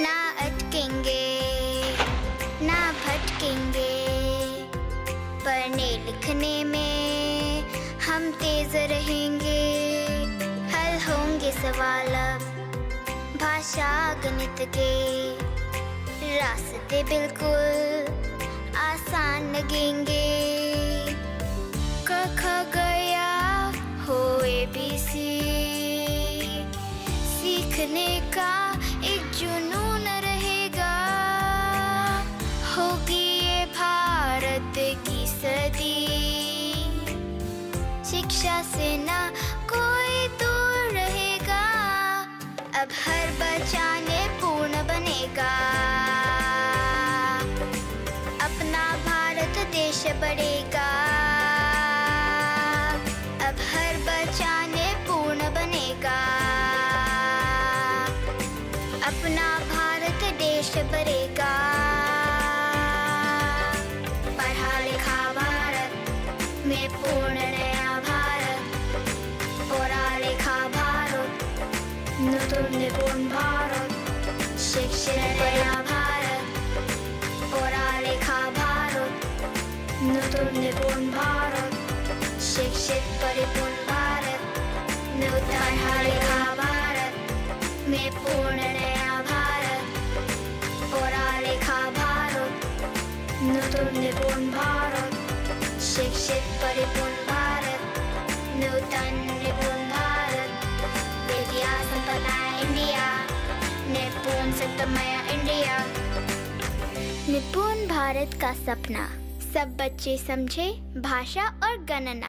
ना अटकेंगे ना भटकेंगे, पढ़ने लिखने में हम तेज रहेंगे। हल होंगे सवाल अब भाषा गणित के, रास्ते बिल्कुल आसान लगेंगे। क ख गया हो ABC, सीखने का एक जुनून रहेगा। होगी ये भारत की सदी, शिक्षा से ना कोई दूर रहेगा। अब हर बच्चा निपुण बनेगा, अपना भारत देश बढ़ेगा। अब हर बच्चा निपुण बनेगा, अपना भारत देश बढ़ेगा। पढ़ा लिखा भारत में पूर्ण नया भारत, पढ़ा लिखा भारत नूतन निपुण भारत, शिक्षित बड़ा भारत। पढ़ा लिखा भारत नूतन निपुण भारत, शिक्षित परिपूर्ण भारत। नूतन पढ़ा लिखा भारत में पूर्ण नया भारत, पढ़ा लिखा भारत नूतन निपुण भारत, शिक्षित परिपूर्ण भारत। नूतन निपुण भारत, विद्या संपन्न इंडिया, निपुण सत्तमय इंडिया। निपुण भारत का सपना, सब बच्चे समझे भाषा और गणना।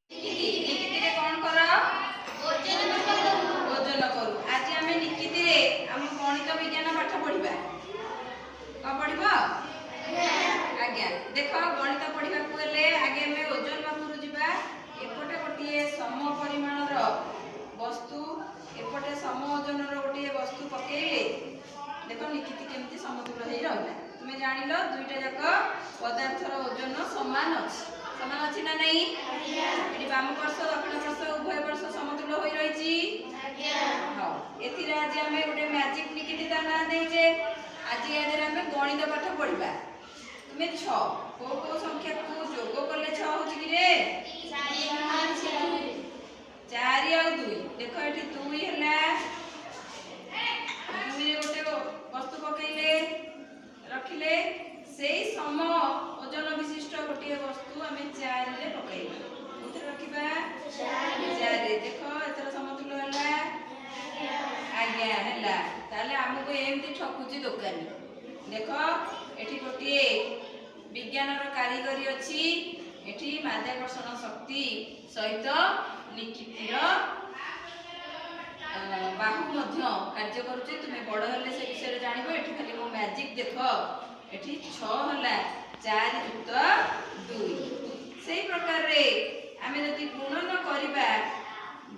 गणित विज्ञान पाठ पढ़ा कौन पढ़ आज्ञा देख गणित पढ़ा आगे आम ओजन पाखु जा। एपटे गोटे सम परिमाणर वस्तु, एपटे सम ओजनर गोटे वस्तु पकईले देख निकिति केमती समतुल हो रहा। तुम जान दुईटा जाक पदार्थर ओजन सामान अच्छी ना नहीं? बाम पार्श्व दक्षिण पार्श्व उभय पार्श्व समतुल हो रही। हाँ एथिरे आज आम गोटे मैजिक निकिति ता ना देजे। आज यादे आम गणित पाठ पढ़ा। तुम्हें 6 को संख्या को जोग कले 6 हो कि रे 4 और 2 देख ये 2 है 2 गोटे वस्तु पकईले रखिले से सम ओजन विशिष्ट गोटे वस्तु आम 4 रे पकईले रखा 4 देख एथर समतुल है आज्ञा है। ताले आमको एमती ठकुची दुकानी देख एठी गोटे विज्ञानर कारीगरी अच्छी। एठी माध्याकर्षण शक्ति सहित निकितिर बाहु मध्य कार्य करुचे। तुम्हें बड़ हेले से विषय जानिबो। एठी खाली मो मैजिक देख एठी 6 होला 4 युक्त 2 सेही प्रकार रे आमे जदि गुणन करिबा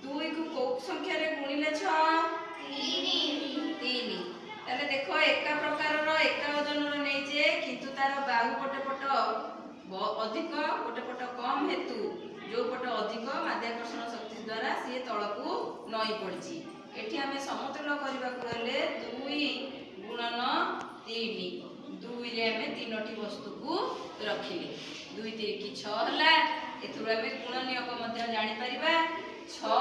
2 को को संख्या रे गुणिले 6 3 ताले देखो एका प्रकारर एका ओजनर नैचे किंतु तार बाहु पटे पट अधिक गोटे पट कम हेतु जो पट अधिक माध्याकर्षण शक्ति द्वारा सी तलकू नई पड़ी। एठी आमे समतुल करबा को हेले 2 गुणन 3 2 रे आमे 3टी वस्तु को रखिले 2 3 की 6 होला। एथुर आमे गुण नियोग मध्य जानि परिबा 6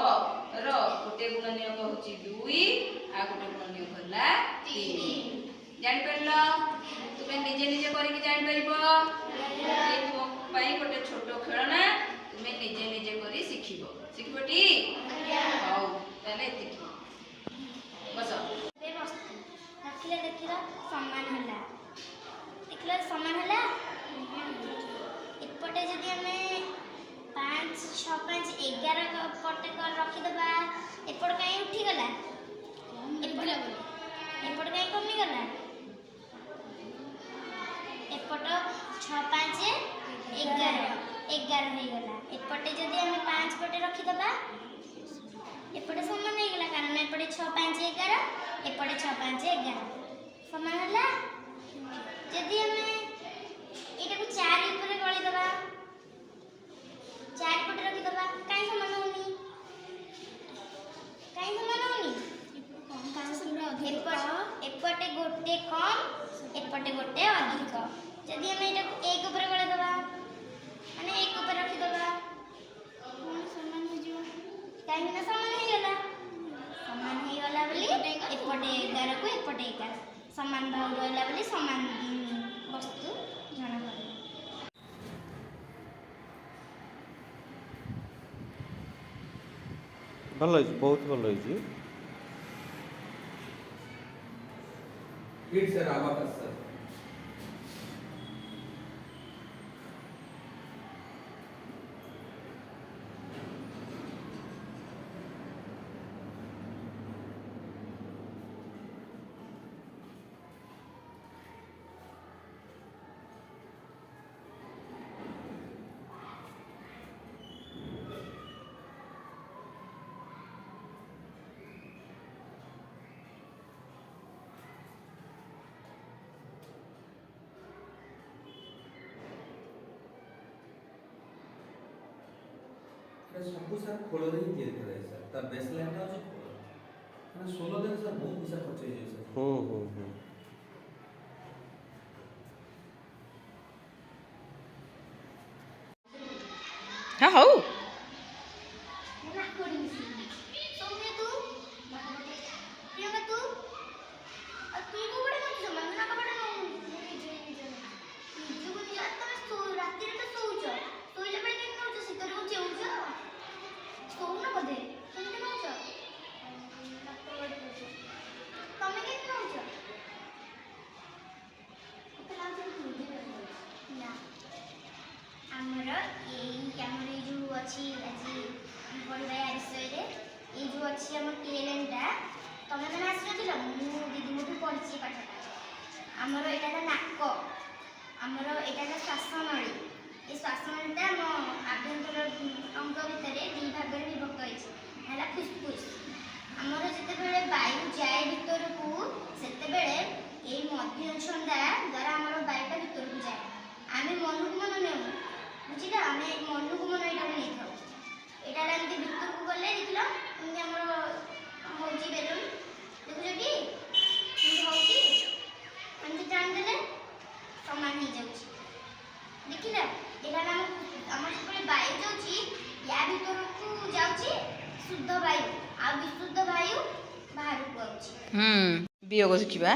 रो गोटे गुण नियोग होची 2 आ गोटे गुण नियोग होला 3 जानि परलो। तुमे निजे निजे करिक जानि परिबो। ए तुम पई गोटे छोटो खेलना तुमे निजे निजे करी शिखिबो टी हाउ ताले एतिकी बस बे वस्तु रखिले देखिला समान होला देखिला समान होला। एपटे जदि हमें 5 6 5 11 पटे कर रखी दबा एपट काई उठी गला एपट काई कमी गला। एपट 6 5 11 11 हो गला। एपटे जदि हमें 5 पटे रखी दबा एपटे समान हो गला कारण एपटे 6 5 11 एपटे 6 5 11 समान होला। जदि हमें एटा को 4 ऊपर गळी दबा ବି ସମାନ ବସ୍ତୁ ଜଣାପଡ଼ିବ। ଭଲ ହେଇଛି, ବହୁତ ଭଲ ହେଇଛି। It's a abacus, sir. ସବୁ ସାର୍ ଖୋଳରେ ହିଁ ତିଆରି କରାଯାଏ ସାର୍। ତା ବେସ୍ ଲାଇନ୍ଟା ହେଉଛି ଖୋଳ। ମାନେ 16 ଦିନ ସାର୍ ବହୁତ ପଇସା ଖର୍ଚ୍ଚ ହେଇଯିବ ସାର୍। ହଁ ହଉ। ଆମର ଏଇ ଯେଉଁ ଅଛି ଆଜି ପଢ଼ିବା ୟା ବିଷୟରେ ଏଇ ଯେଉଁ ଅଛି ଆମ TLNଟା ତମେ ମାନେ ଆସିନଥିଲ, ମୁଁ ଦିଦିଙ୍କଠୁ ପଢ଼ିଛି ପାଠଟା। ଆମର ଏଇଟା ହେଲା ନାକ, ଆମର ଏଇଟା ହେଲା ଶ୍ୱାସନଳୀ। এই ଶ୍ୱାସନଳୀଟା ଆମ ଆଭ୍ୟନ୍ତର ଅଙ୍ଗ ଭିତରେ ଦୁଇ ଭାଗରେ ବିଭକ୍ତ ହୋଇଛି। ହେଲା ଫୁସ୍ଫୁସ୍। ଆମର ଯେତେବେଳେ ବାୟୁ ଯାଏ ଭିତରକୁ ସେତେବେଳେ ଏଇ ମଧ୍ୟଛନ୍ଦା ଦ୍ୱାରା ଆମର ବାୟୁଟା ଭିତରକୁ ଯାଏ। ଆମେ ମନକୁ ମନ ନେଉ, ବୁଝିଲ, ଆମେ ମନକୁ ମନ ଏଇଟାକୁ ନେଇଥାଉ। ଏଇଟା ହେଲା ଏମିତି ଭିତରକୁ ଗଲେ ଦେଖିଲ ଏମିତି ଆମର ହେଉଛି ବେଲୁନ୍, ଦେଖୁଛ କି ଏମିତି ହେଉଛି, ଏମିତି ଟାଣିଦେଲେ ସମାନ ହେଇଯାଉଛି। ଦେଖିଲ, ଏଇଟା ହେଲା ଆମର ଯେତେବେଳେ ବାୟୁ ଯାଉଛି ୟା ଭିତରକୁ ଯାଉଛି ଶୁଦ୍ଧ ବାୟୁ, ଆଉ ବିଶୁଦ୍ଧ ବାୟୁ ବାହାରକୁ ଆଉଛି। ବିୟୋଗ ଶିଖିବା।